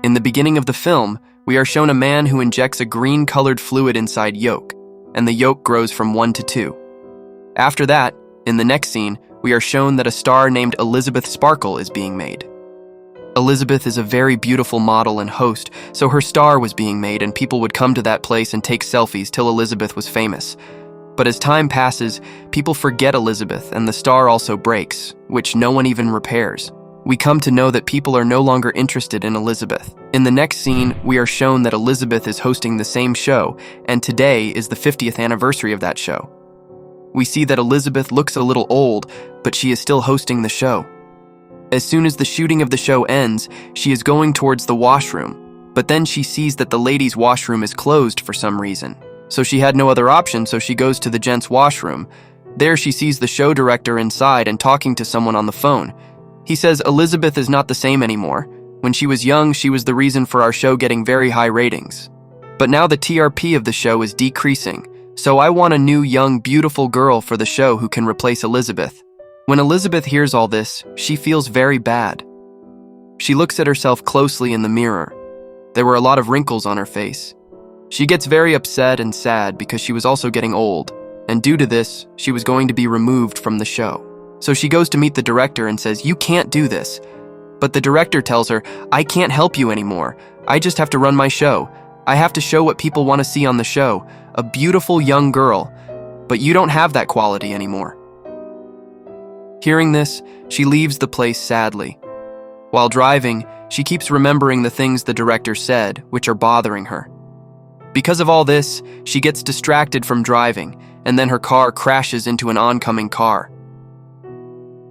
In the beginning of the film, we are shown a man who injects a green-colored fluid inside yolk, and the yolk grows from 1 to 2. After that, in the next scene, we are shown that a star named Elizabeth Sparkle is being made. Elizabeth is a very beautiful model and host, so her star was being made and people would come to that place and take selfies till Elizabeth was famous. But as time passes, people forget Elizabeth and the star also breaks, which no one even repairs. We come to know that people are no longer interested in Elizabeth. In the next scene, we are shown that Elizabeth is hosting the same show, and today is the 50th anniversary of that show. We see that Elizabeth looks a little old, but she is still hosting the show. As soon as the shooting of the show ends, she is going towards the washroom, but then she sees that the ladies' washroom is closed for some reason. So she had no other option, so she goes to the gents' washroom. There she sees the show director inside and talking to someone on the phone. He says Elizabeth is not the same anymore. When she was young, she was the reason for our show getting very high ratings. But now the TRP of the show is decreasing, so I want a new, young, beautiful girl for the show who can replace Elizabeth. When Elizabeth hears all this, she feels very bad. She looks at herself closely in the mirror. There were a lot of wrinkles on her face. She gets very upset and sad because she was also getting old, and due to this, she was going to be removed from the show. So she goes to meet the director and says, "You can't do this." But the director tells her, "I can't help you anymore. I just have to run my show. I have to show what people want to see on the show, a beautiful young girl. But you don't have that quality anymore." Hearing this, she leaves the place sadly. While driving, she keeps remembering the things the director said, which are bothering her. Because of all this, she gets distracted from driving, and then her car crashes into an oncoming car.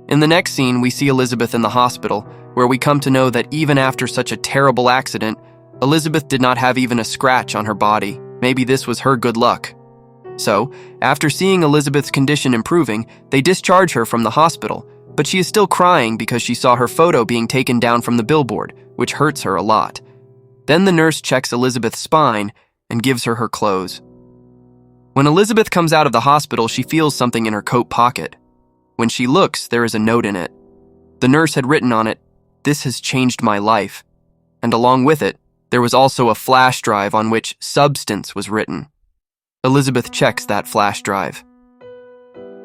In the next scene, we see Elizabeth in the hospital, where we come to know that even after such a terrible accident, Elizabeth did not have even a scratch on her body. Maybe this was her good luck. So, after seeing Elizabeth's condition improving, they discharge her from the hospital, but she is still crying because she saw her photo being taken down from the billboard, which hurts her a lot. Then the nurse checks Elizabeth's spine and gives her her clothes. When Elizabeth comes out of the hospital, she feels something in her coat pocket. When she looks, there is a note in it. The nurse had written on it, "This has changed my life." And along with it, there was also a flash drive on which "substance" was written. Elizabeth checks that flash drive.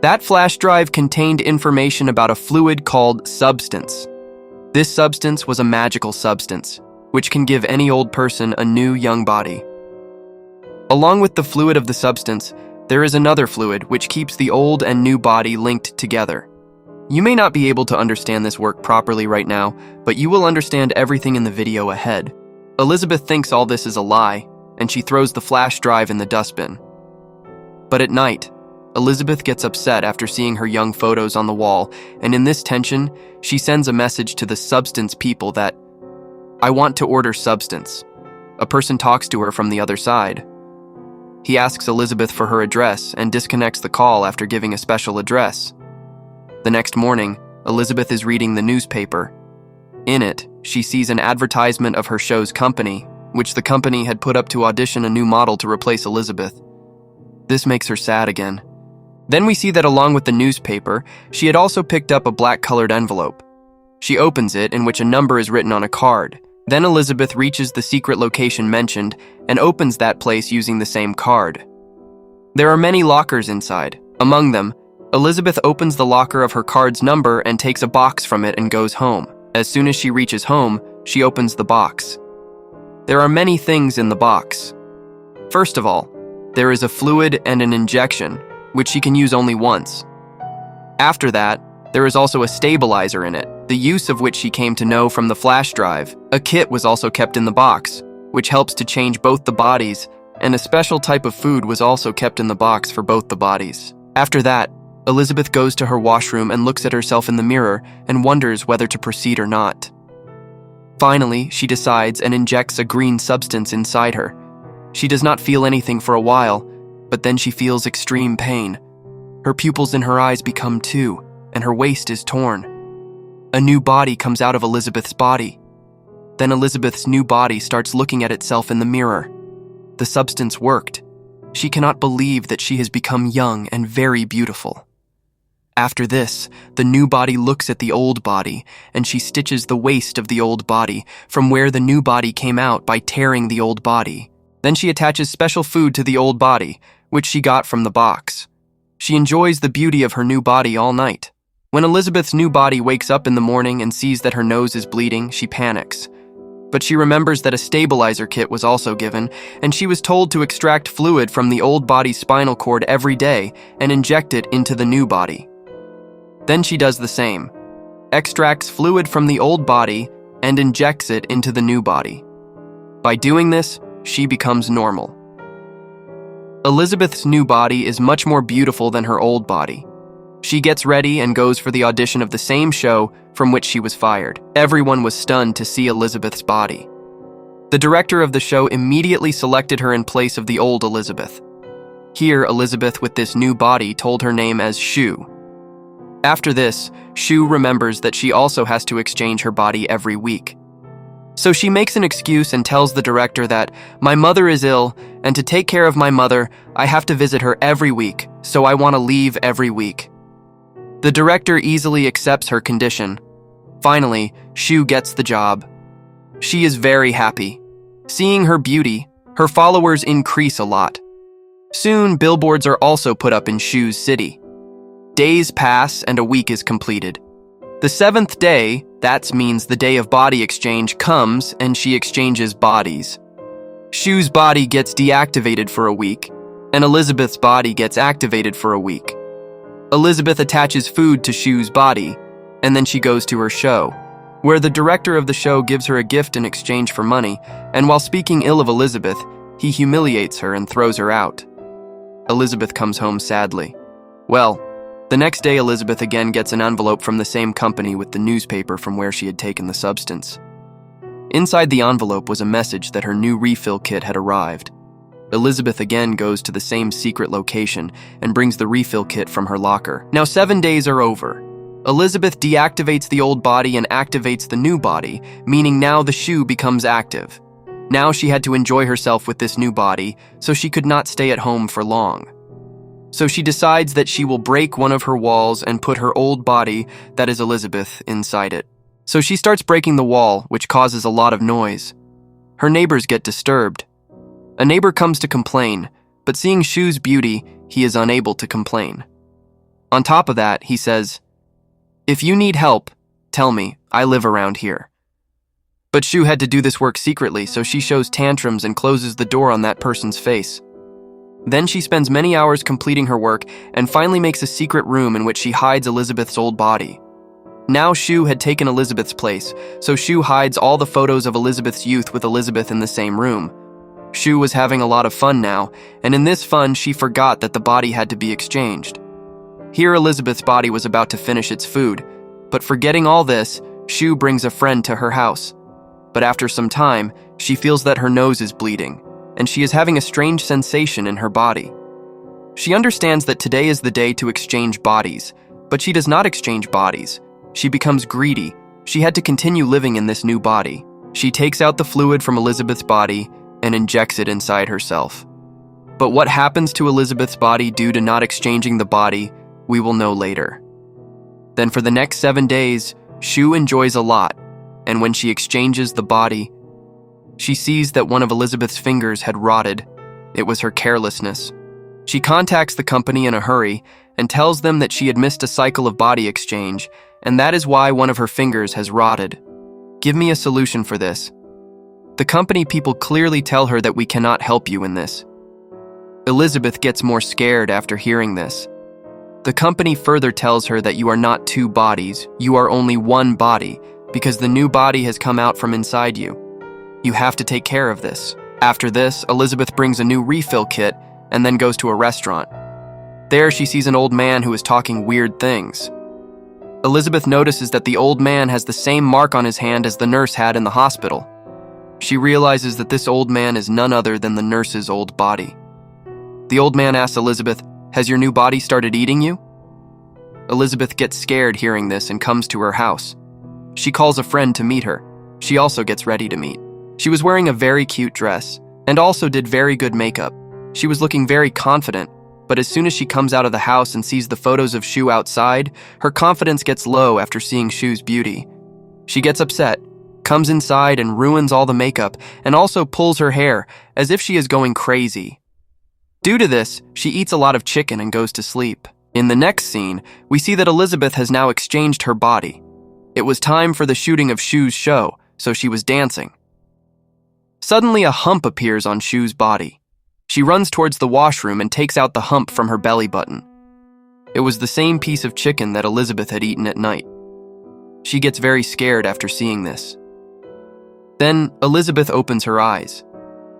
That flash drive contained information about a fluid called substance. This substance was a magical substance, which can give any old person a new young body. Along with the fluid of the substance, there is another fluid which keeps the old and new body linked together. You may not be able to understand this work properly right now, but you will understand everything in the video ahead. Elizabeth thinks all this is a lie, and she throws the flash drive in the dustbin. But at night, Elizabeth gets upset after seeing her young photos on the wall, and in this tension, she sends a message to the substance people that, "I want to order substance." A person talks to her from the other side. He asks Elizabeth for her address and disconnects the call after giving a special address. The next morning, Elizabeth is reading the newspaper. In it, she sees an advertisement of her show's company, which the company had put up to audition a new model to replace Elizabeth. This makes her sad again. Then we see that along with the newspaper, she had also picked up a black-colored envelope. She opens it, in which a number is written on a card. Then Elizabeth reaches the secret location mentioned and opens that place using the same card. There are many lockers inside. Among them, Elizabeth opens the locker of her card's number and takes a box from it and goes home. As soon as she reaches home, she opens the box. There are many things in the box. First of all, there is a fluid and an injection, which she can use only once. After that, there is also a stabilizer in it, the use of which she came to know from the flash drive. A kit was also kept in the box, which helps to change both the bodies, and a special type of food was also kept in the box for both the bodies. After that, Elizabeth goes to her washroom and looks at herself in the mirror and wonders whether to proceed or not. Finally, she decides and injects a green substance inside her. She does not feel anything for a while, but then she feels extreme pain. Her pupils in her eyes become two, and her waist is torn. A new body comes out of Elizabeth's body. Then Elizabeth's new body starts looking at itself in the mirror. The substance worked. She cannot believe that she has become young and very beautiful. After this, the new body looks at the old body, and she stitches the waist of the old body from where the new body came out by tearing the old body. Then she attaches special food to the old body, which she got from the box. She enjoys the beauty of her new body all night. When Elizabeth's new body wakes up in the morning and sees that her nose is bleeding, she panics. But she remembers that a stabilizer kit was also given, and she was told to extract fluid from the old body's spinal cord every day and inject it into the new body. Then she does the same, extracts fluid from the old body and injects it into the new body. By doing this, she becomes normal. Elizabeth's new body is much more beautiful than her old body. She gets ready and goes for the audition of the same show from which she was fired. Everyone was stunned to see Elizabeth's body. The director of the show immediately selected her in place of the old Elizabeth. Here, Elizabeth with this new body told her name as Shu. After this, Shu remembers that she also has to exchange her body every week. So she makes an excuse and tells the director that, "My mother is ill, and to take care of my mother, I have to visit her every week, so I want to leave every week." The director easily accepts her condition. Finally, Shu gets the job. She is very happy. Seeing her beauty, her followers increase a lot. Soon, billboards are also put up in Shu's city. Days pass and a week is completed. The seventh day, that means the day of body exchange, comes and she exchanges bodies. Shu's body gets deactivated for a week, and Elizabeth's body gets activated for a week. Elizabeth attaches food to Shu's body, and then she goes to her show, where the director of the show gives her a gift in exchange for money, and while speaking ill of Elizabeth, he humiliates her and throws her out. Elizabeth comes home sadly. Well, the next day Elizabeth again gets an envelope from the same company with the newspaper from where she had taken the substance. Inside the envelope was a message that her new refill kit had arrived. Elizabeth again goes to the same secret location and brings the refill kit from her locker. Now 7 days are over. Elizabeth deactivates the old body and activates the new body, meaning now the Shu becomes active. Now she had to enjoy herself with this new body, so she could not stay at home for long. So she decides that she will break one of her walls and put her old body, that is Elizabeth, inside it. So she starts breaking the wall, which causes a lot of noise. Her neighbors get disturbed. A neighbor comes to complain, but seeing Shu's beauty, he is unable to complain. On top of that, he says, "If you need help, tell me, I live around here." But Shu had to do this work secretly, so she shows tantrums and closes the door on that person's face. Then she spends many hours completing her work and finally makes a secret room in which she hides Elizabeth's old body. Now Shu had taken Elizabeth's place, so Shu hides all the photos of Elizabeth's youth with Elizabeth in the same room. Shu was having a lot of fun now, and in this fun she forgot that the body had to be exchanged. Here Elizabeth's body was about to finish its food, but forgetting all this, Shu brings a friend to her house. But after some time, she feels that her nose is bleeding, and she is having a strange sensation in her body. She understands that today is the day to exchange bodies, but she does not exchange bodies. She becomes greedy. She had to continue living in this new body. She takes out the fluid from Elizabeth's body and injects it inside herself. But what happens to Elizabeth's body due to not exchanging the body, we will know later. Then for the next 7 days, Shu enjoys a lot, and when she exchanges the body, she sees that one of Elizabeth's fingers had rotted. It was her carelessness. She contacts the company in a hurry and tells them that she had missed a cycle of body exchange, and that is why one of her fingers has rotted. Give me a solution for this. The company people clearly tell her that we cannot help you in this. Elizabeth gets more scared after hearing this. The company further tells her that you are not 2 bodies, you are only 1 body, because the new body has come out from inside you. You have to take care of this. After this, Elizabeth brings a new refill kit and then goes to a restaurant. There she sees an old man who is talking weird things. Elizabeth notices that the old man has the same mark on his hand as the nurse had in the hospital. She realizes that this old man is none other than the nurse's old body. The old man asks Elizabeth, "Has your new body started eating you?" Elizabeth gets scared hearing this and comes to her house. She calls a friend to meet her. She also gets ready to meet. She was wearing a very cute dress and also did very good makeup. She was looking very confident, But as soon as she comes out of the house and sees the photos of Shu outside, her confidence gets low after seeing Shu's beauty. She gets upset, comes inside and ruins all the makeup, and also pulls her hair, as if she is going crazy. Due to this, she eats a lot of chicken and goes to sleep. In the next scene, we see that Elizabeth has now exchanged her body. It was time for the shooting of Shu's show, so she was dancing. Suddenly, a hump appears on Shu's body. She runs towards the washroom and takes out the hump from her belly button. It was the same piece of chicken that Elizabeth had eaten at night. She gets very scared after seeing this. Then, Elizabeth opens her eyes.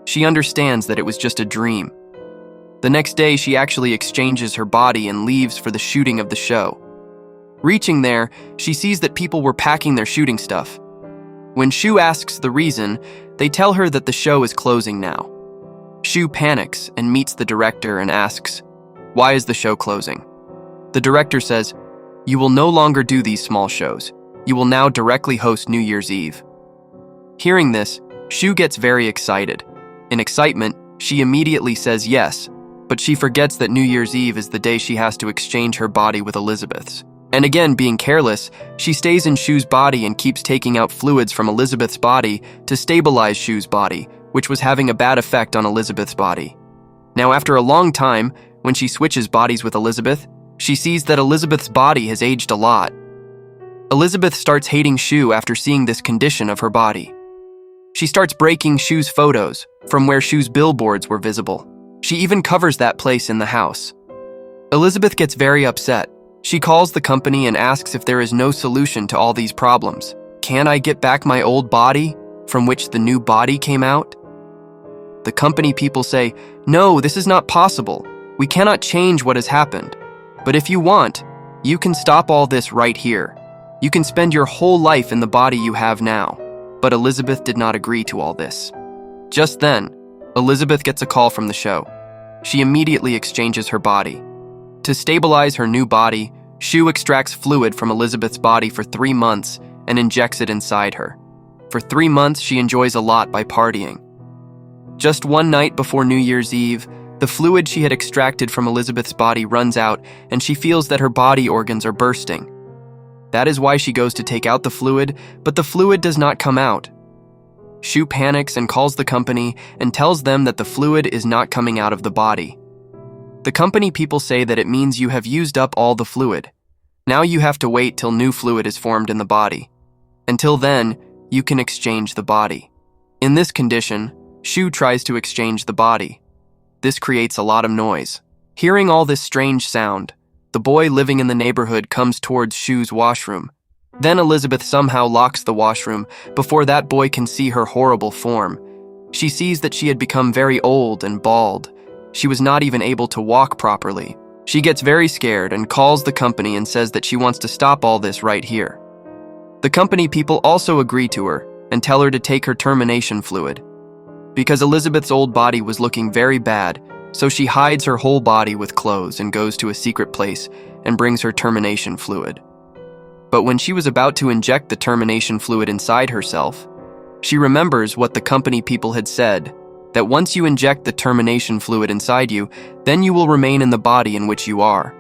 She understands that it was just a dream. The next day, she actually exchanges her body and leaves for the shooting of the show. Reaching there, she sees that people were packing their shooting stuff. When Shu asks the reason, they tell her that the show is closing now. Shu panics and meets the director and asks, "Why is the show closing?" The director says, "You will no longer do these small shows. You will now directly host New Year's Eve." Hearing this, Shu gets very excited. In excitement, she immediately says yes, but she forgets that New Year's Eve is the day she has to exchange her body with Elizabeth's. And again, being careless, she stays in Shu's body and keeps taking out fluids from Elizabeth's body to stabilize Shu's body, which was having a bad effect on Elizabeth's body. Now, after a long time, when she switches bodies with Elizabeth, she sees that Elizabeth's body has aged a lot. Elizabeth starts hating Shu after seeing this condition of her body. She starts breaking Shu's photos from where Shu's billboards were visible. She even covers that place in the house. Elizabeth gets very upset. She calls the company and asks if there is no solution to all these problems. Can I get back my old body from which the new body came out? The company people say, "No, this is not possible. We cannot change what has happened. But if you want, you can stop all this right here. You can spend your whole life in the body you have now." But Elizabeth did not agree to all this. Just then, Elizabeth gets a call from the show. She immediately exchanges her body. To stabilize her new body, Shu extracts fluid from Elizabeth's body for 3 months and injects it inside her. For 3 months, she enjoys a lot by partying. Just one night before New Year's Eve, the fluid she had extracted from Elizabeth's body runs out and she feels that her body organs are bursting. That is why she goes to take out the fluid, but the fluid does not come out. Shu panics and calls the company and tells them that the fluid is not coming out of the body. The company people say that it means you have used up all the fluid. Now you have to wait till new fluid is formed in the body. Until then, you can exchange the body. In this condition, Shu tries to exchange the body. This creates a lot of noise. Hearing all this strange sound, the boy living in the neighborhood comes towards Shu's washroom. Then Elizabeth somehow locks the washroom before that boy can see her horrible form. She sees that she had become very old and bald. She was not even able to walk properly. She gets very scared and calls the company and says that she wants to stop all this right here. The company people also agree to her and tell her to take her termination fluid. Because Elizabeth's old body was looking very bad, so she hides her whole body with clothes and goes to a secret place and brings her termination fluid. But when she was about to inject the termination fluid inside herself, she remembers what the company people had said, that once you inject the termination fluid inside you, then you will remain in the body in which you are.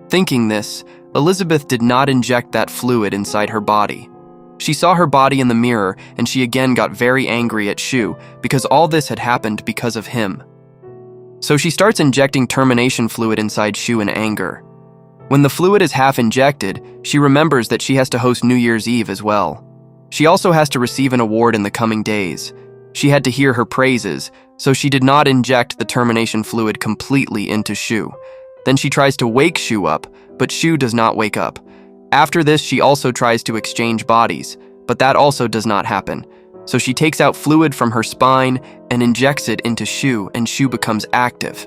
Thinking this, Elizabeth did not inject that fluid inside her body. She saw her body in the mirror and she again got very angry at Shu because all this had happened because of him. So she starts injecting termination fluid inside Shu in anger. When the fluid is half injected, she remembers that she has to host New Year's Eve as well. She also has to receive an award in the coming days. She had to hear her praises, so she did not inject the termination fluid completely into Shu. Then she tries to wake Shu up, but Shu does not wake up. After this, she also tries to exchange bodies, but that also does not happen. So she takes out fluid from her spine and injects it into Shu, and Shu becomes active.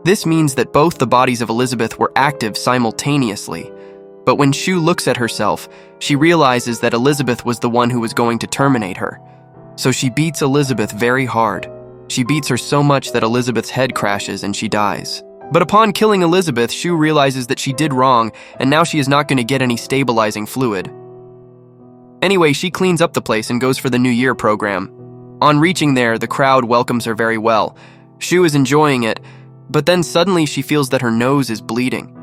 This means that both the bodies of Elizabeth were active simultaneously. But when Shu looks at herself, she realizes that Elizabeth was the one who was going to terminate her. So she beats Elizabeth very hard. She beats her so much that Elizabeth's head crashes and she dies. But upon killing Elizabeth, Shu realizes that she did wrong, and now she is not going to get any stabilizing fluid. Anyway, she cleans up the place and goes for the New Year program. On reaching there, the crowd welcomes her very well. Shu is enjoying it, But then suddenly she feels that her nose is bleeding.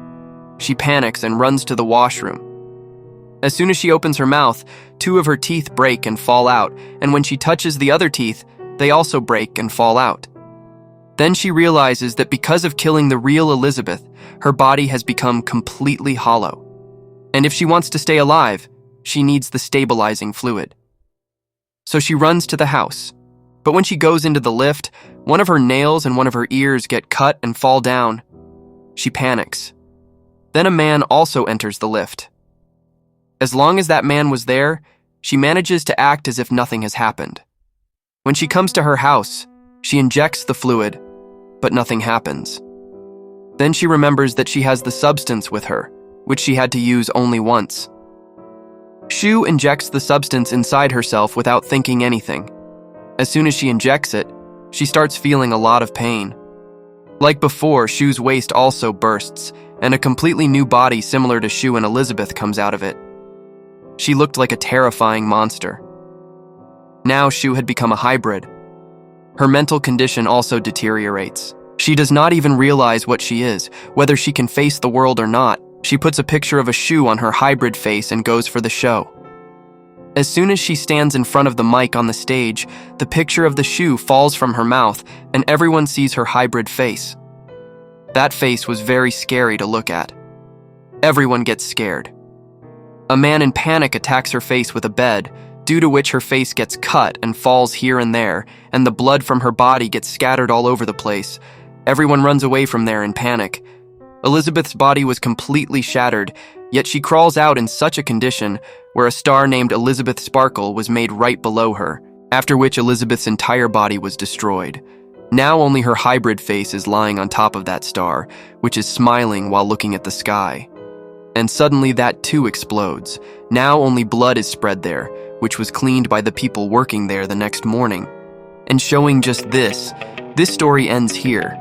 She panics and runs to the washroom. As soon as she opens her mouth, 2 of her teeth break and fall out, and when she touches the other teeth, they also break and fall out. Then she realizes that because of killing the real Elizabeth, her body has become completely hollow. And if she wants to stay alive, she needs the stabilizing fluid. So she runs to the house. But when she goes into the lift, one of her nails and one of her ears get cut and fall down. She panics. Then a man also enters the lift. As long as that man was there, she manages to act as if nothing has happened. When she comes to her house, she injects the fluid, but nothing happens. Then she remembers that she has the substance with her, which she had to use only once. Shu injects the substance inside herself without thinking anything. As soon as she injects it, she starts feeling a lot of pain. Like before, Shu's waist also bursts, and a completely new body similar to Shu and Elizabeth comes out of it. She looked like a terrifying monster. Now Shu had become a hybrid. Her mental condition also deteriorates. She does not even realize what she is, whether she can face the world or not. She puts a picture of a Shu on her hybrid face and goes for the show. As soon as she stands in front of the mic on the stage, the picture of the Shu falls from her mouth and everyone sees her hybrid face. That face was very scary to look at. Everyone gets scared. A man in panic attacks her face with a bed, due to which her face gets cut and falls here and there, and the blood from her body gets scattered all over the place. Everyone runs away from there in panic. Elizabeth's body was completely shattered, yet she crawls out in such a condition where a star named Elizabeth Sparkle was made right below her, after which Elizabeth's entire body was destroyed. Now only her hybrid face is lying on top of that star, which is smiling while looking at the sky. And suddenly that too explodes. Now only blood is spread there, which was cleaned by the people working there the next morning. And showing just this story ends here.